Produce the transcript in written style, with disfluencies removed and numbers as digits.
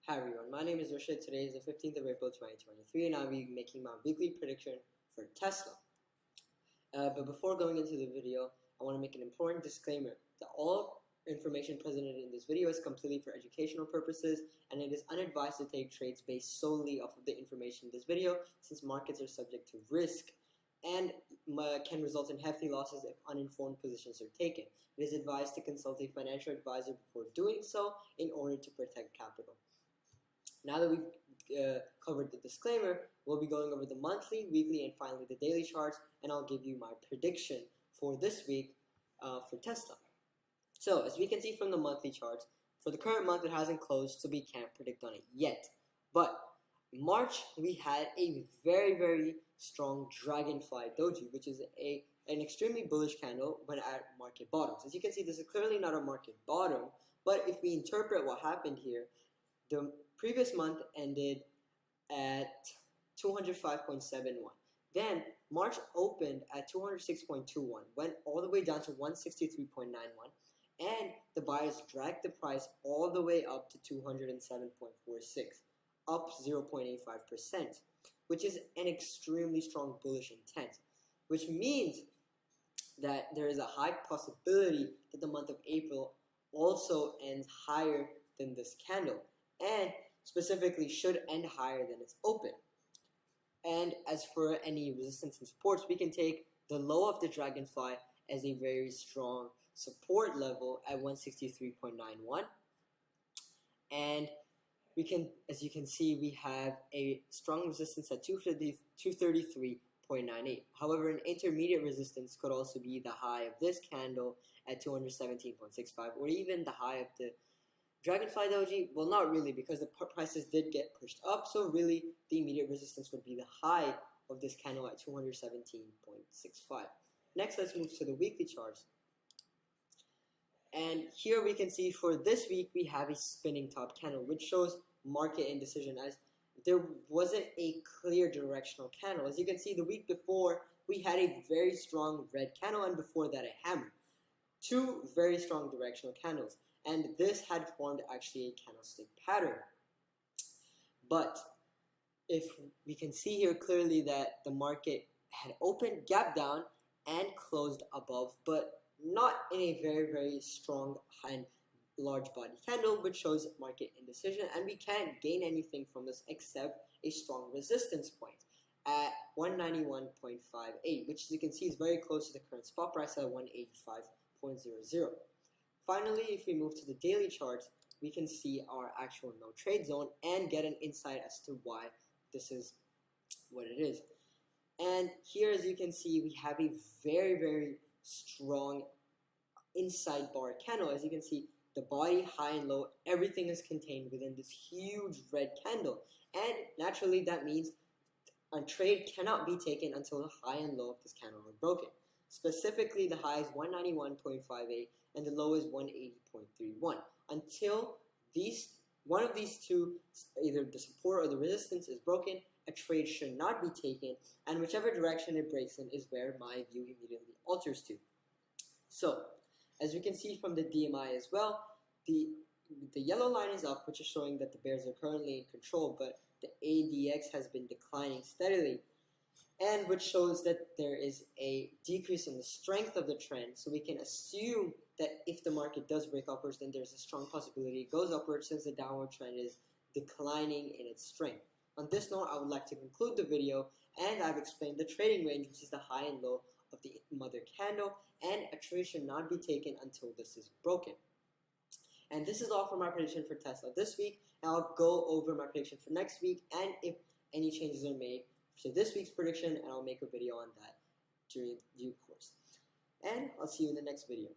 Hi everyone, my name is Rashid. Today is the 15th of April 2023 and I'll be making my weekly prediction for Tesla. But before going into the video, I want to make an important disclaimer that all information presented in this video is completely for educational purposes and it is unadvised to take trades based solely off of the information in this video, since markets are subject to risk and can result in hefty losses if uninformed positions are taken. It is advised to consult a financial advisor before doing so in order to protect capital. Now that we've covered the disclaimer, we'll be going over the monthly, weekly, and finally the daily charts, and I'll give you my prediction for this week for Tesla. So, as we can see from the monthly charts, for the current month it hasn't closed, so we can't predict on it yet. But March, we had a very, very strong Dragonfly Doji, which is an extremely bullish candle when at market bottoms. As you can see, this is clearly not a market bottom, but if we interpret what happened here, the previous month ended at 205.71. Then March opened at 206.21, went all the way down to 163.91, and the buyers dragged the price all the way up to 207.46, up 0.85%, which is an extremely strong bullish intent, which means that there is a high possibility that the month of April also ends higher than this candle, and specifically should end higher than its open. And as for any resistance and supports, we can take the low of the Dragonfly as a very strong support level at 163.91, and we can, as you can see, we have a strong resistance at 233.98. However, an intermediate resistance could also be the high of this candle at 217.65, or even the high of the Dragonfly Doji. Well, not really, because the prices did get pushed up, so really the immediate resistance would be the high of this candle at 217.65. Next, let's move to the weekly charts. And here we can see for this week we have a spinning top candle, which shows market indecision, as there wasn't a clear directional candle. As you can see, the week before we had a very strong red candle, and before that a hammer. Two very strong directional candles. And this had formed actually a candlestick pattern. But if we can see here clearly that the market had opened, gap down, and closed above, but not in a very, very strong and large body candle, which shows market indecision, and we can't gain anything from this except a strong resistance point at 191.58, which as you can see is very close to the current spot price at 185.00. Finally, if we move to the daily charts, we can see our actual no trade zone and get an insight as to why this is what it is. And here, as you can see, we have a very, very strong inside bar candle. As you can see, the body, high and low, everything is contained within this huge red candle. And naturally, that means a trade cannot be taken until the high and low of this candle are broken. Specifically, the high is 191.58 and the low is 180.31. Until one of these two, either the support or the resistance, is broken, a trade should not be taken, and whichever direction it breaks in is where my view immediately alters to. So, as we can see from the DMI as well, the yellow line is up, which is showing that the bears are currently in control, but the ADX has been declining steadily, and which shows that there is a decrease in the strength of the trend. So we can assume that if the market does break upwards, then there's a strong possibility it goes upwards, since the downward trend is declining in its strength. On this note, I would like to conclude the video, and I've explained the trading range, which is the high and low of the mother candle, and a trade should not be taken until this is broken. And this is all for my prediction for Tesla this week, and I'll go over my prediction for next week, and if any changes are made to this week's prediction, and I'll make a video on that during due course. And I'll see you in the next video.